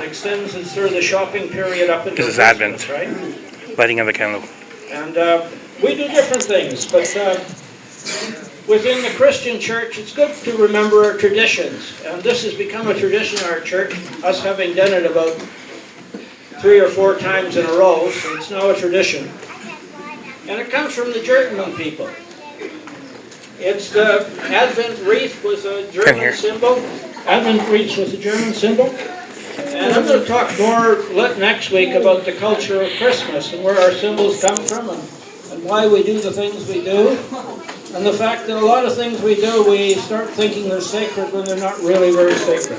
Extends it through the shopping period up until This is Christmas, Advent. right? Lighting of the candle. And we do different things, but within the Christian church, it's good to remember our traditions. And this has become a tradition in our church, us having done it about 3 or 4 times in a row, so it's now a tradition. And it comes from the German people. It's the Advent wreath with a German symbol. Advent wreath with a German symbol. And I'm going to talk more next week about the culture of Christmas and where our symbols come from and why we do the things we do. And the fact that a lot of things we do, we start thinking they're sacred when they're not really very sacred.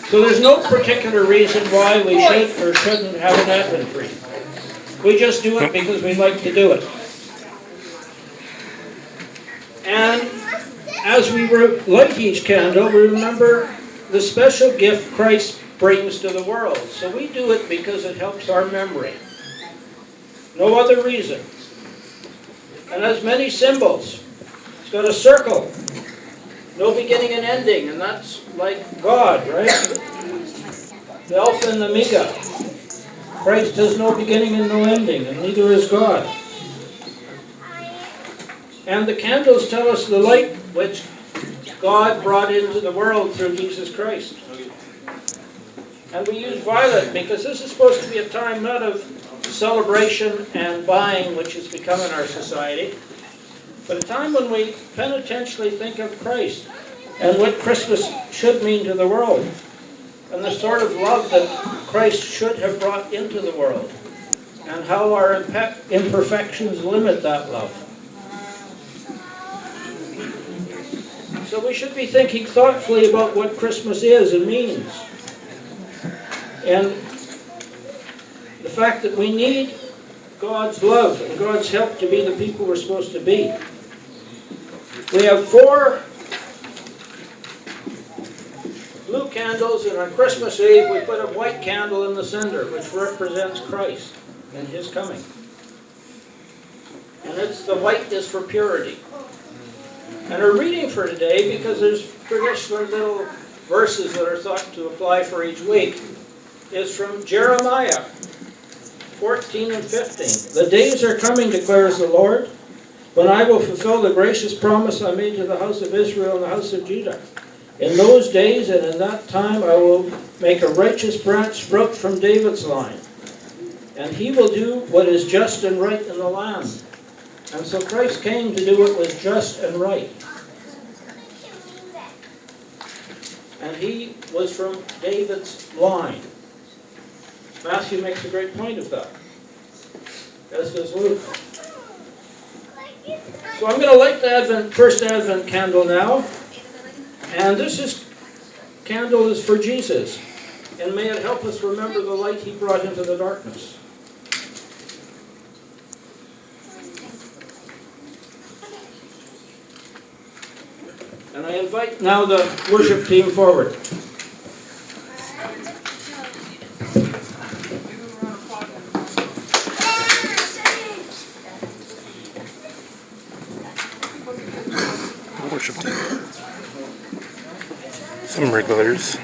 So there's no particular reason why we should or shouldn't have an Advent wreath. We just do it because we like to do it. And as we light each candle, we remember the special gift Christ brings to the world. So we do it because it helps our memory. No other reason. And has many symbols. It's got a circle. No beginning and ending, and that's like God, right? The Alpha and the Omega. Christ has no beginning and no ending, and neither is God. And the candles tell us the light which God brought into the world through Jesus Christ. And we use violet because this is supposed to be a time not of celebration and buying, which has become in our society, but a time when we penitentially think of Christ and what Christmas should mean to the world and the sort of love that Christ should have brought into the world and how our imperfections limit that love. So we should be thinking thoughtfully about what Christmas is and means. And the fact that we need God's love and God's help to be the people we're supposed to be. We have 4 blue candles, and on Christmas Eve we put a white candle in the center, which represents Christ and His coming. And the white is for purity. And our reading for today, because there's traditional little verses that are thought to apply for each week, is from Jeremiah 14 and 15. The days are coming, declares the Lord, when I will fulfill the gracious promise I made to the house of Israel and the house of Judah. In those days and in that time I will make a righteous branch sprout from David's line, and he will do what is just and right in the land. And so Christ came to do what was just and right. And he was from David's line. Matthew makes a great point of that, as does Luke. So I'm going to light the first Advent candle now. And this candle is for Jesus. And may it help us remember the light He brought into the darkness. And I invite now the worship team forward. Worship team. Some regulars.